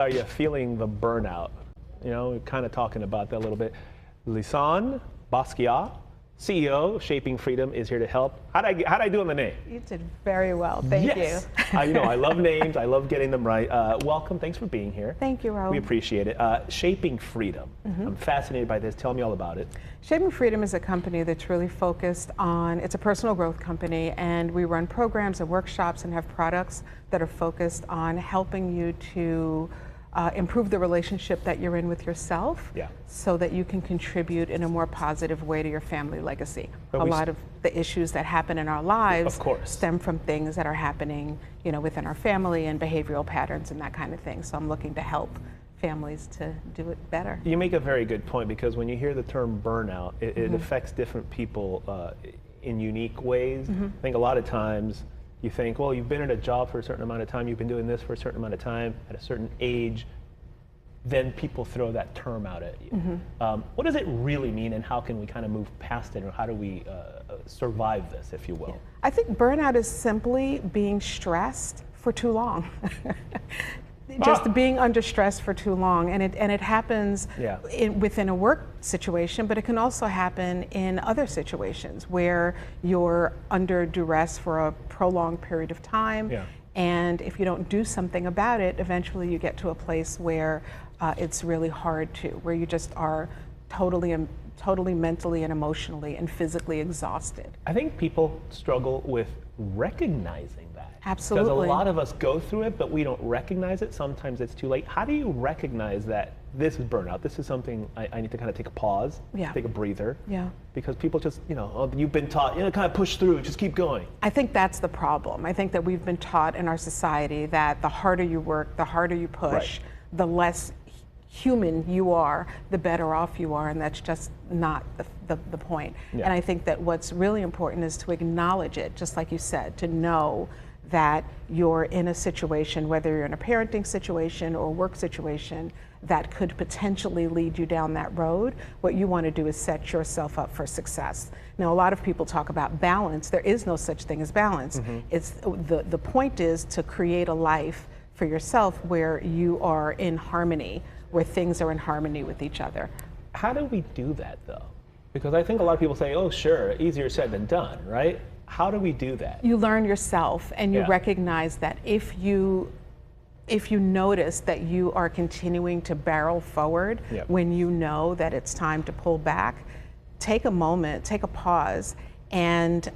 Are you feeling the burnout? You know, we're kind of talking about that a little bit. Lisan Basquiat, CEO of Shaping Freedom, is here to help. How'd I do on the name? You did very well. Thank yes. you. I love names. I love getting them right. Welcome. Thanks for being here. Thank you, Raul. We appreciate it. Shaping Freedom. I'm fascinated by this. Tell me all about it. Shaping Freedom is a company that's really focused on, it's a personal growth company, and we run programs and workshops and have products that are focused on helping you to improve the relationship that you're in with yourself, so that you can contribute in a more positive way to your family legacy. A lot of the issues that happen in our lives stem from things that are happening, within our family and behavioral patterns and that kind of thing. So I'm looking to help families to do it better. You make a very good point, because when you hear the term burnout, it affects different people in unique ways. I think a lot of times you think, well, you've been in a job for a certain amount of time, you've been doing this for a certain amount of time, at a certain age, then people throw that term out at you. What does it really mean, and how can we kind of move past it, or how do we survive this, if you will? I think burnout is simply being stressed for too long. Just being under stress for too long, and it happens within a work situation, but it can also happen in other situations where you're under duress for a prolonged period of time, and if you don't do something about it, eventually you get to a place where it's really hard where you just are totally mentally and emotionally and physically exhausted. I think people struggle with recognizing that. Absolutely. Because a lot of us go through it, but we don't recognize it. Sometimes it's too late. How do you recognize that this is burnout? This is something I need to kind of take a pause, take a breather. Because people just, you've been taught, kind of push through, just keep going. I think that's the problem. I think that we've been taught in our society that the harder you work, the harder you push, the less human you are, the better off you are, and that's just not the point. And I think that what's really important is to acknowledge it, just like you said, to know that you're in a situation, whether you're in a parenting situation or a work situation, that could potentially lead you down that road. What you want to do is set yourself up for success. Now, a lot of people talk about balance. There is no such thing as balance. It's the point is to create a life for yourself where you are in harmony, where things are in harmony with each other. How do we do that, though? Because I think a lot of people say, oh, sure, easier said than done, right? How do we do that? You learn yourself, and you recognize that if you notice that you are continuing to barrel forward when you know that it's time to pull back, take a moment, take a pause, and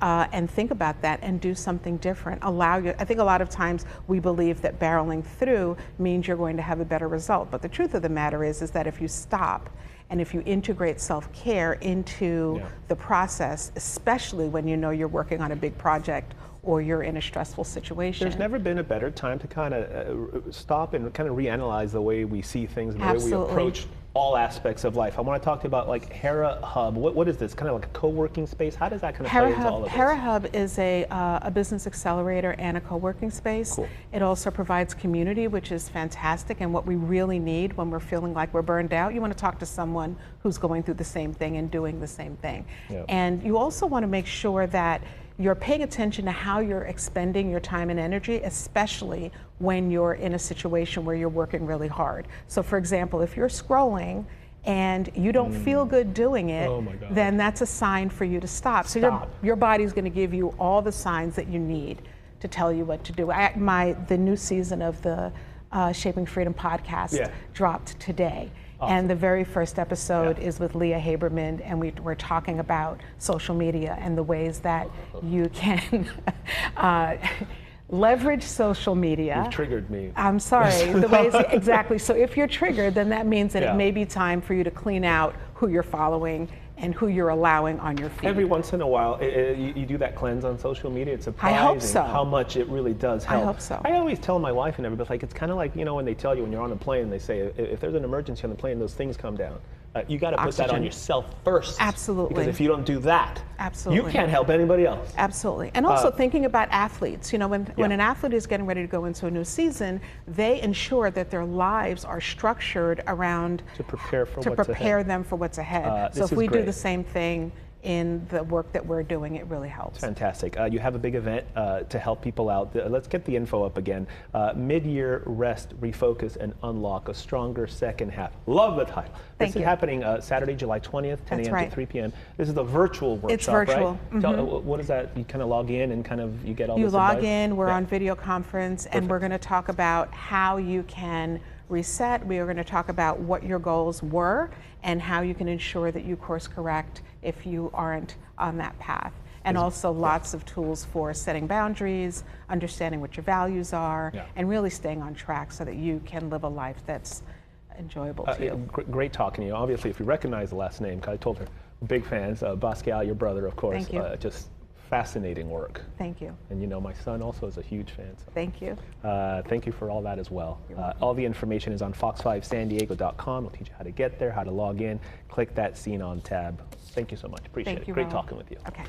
think about that and do something different. I think a lot of times we believe that barreling through means you're going to have a better result, but the truth of the matter is that if you stop and if you integrate self-care into the process, especially when you know you're working on a big project or you're in a stressful situation. There's never been a better time to kind of stop and kind of reanalyze the way we see things and the way we approach all aspects of life. I want to talk to you about like Hera Hub. What is this? Kind of like a co-working space? How does that kind of play into all of this? Hera Hub is a business accelerator and a co-working space. It also provides community, which is fantastic, and what we really need when we're feeling like we're burned out. You want to talk to someone who's going through the same thing and doing the same thing. And you also want to make sure that you're paying attention to how you're expending your time and energy, especially when you're in a situation where you're working really hard. So for example, if you're scrolling and you don't feel good doing it, then that's a sign for you to stop. So your body's going to give you all the signs that you need to tell you what to do. The new season of the Shaping Freedom podcast dropped today. And the very first episode is with Leah Haberman, and we're talking about social media and the ways that you can leverage social media. You've triggered me. I'm sorry. The ways exactly. So if you're triggered, then that means that it may be time for you to clean out who you're following and who you're allowing on your feed. Every once in a while, you do that cleanse on social media. It's surprising how much it really does help. I hope so. I always tell my wife and everybody, it's kind of like, when they tell you when you're on a plane, they say, if there's an emergency on the plane, those things come down. You got to put that on yourself first. Absolutely. Because if you don't do that, you can't help anybody else. Absolutely. And also thinking about athletes. When an athlete is getting ready to go into a new season, they ensure that their lives are structured around to prepare them for what's ahead. So if we do the same thing in the work that we're doing, it really helps. Fantastic. You have a big event to help people out. Let's get the info up again. Mid-year rest, refocus, and unlock a stronger second half. Love the title. This is happening Saturday, July 20th, 10 a.m. to 3 p.m. This is the virtual workshop, it's virtual. Right? What is that? You kind of log in and kind of you get all this advice? You log advice? in, we're on video conference, and we're going to talk about how you can reset. We are going to talk about what your goals were and how you can ensure that you course correct if you aren't on that path. And also lots of tools for setting boundaries, understanding what your values are, and really staying on track so that you can live a life that's enjoyable to you. Great talking to you. Obviously, if you recognize the last name, because I told her, big fans. Basquiat, your brother, of course. Thank you. Just fascinating work. Thank you. And you know, my son also is a huge fan. So. Thank you. Thank you for all that as well. All the information is on fox5sandiego.com. It'll teach you how to get there, how to log in. Click that Scene On tab. Thank you so much. Appreciate it. Great talking with you. Okay.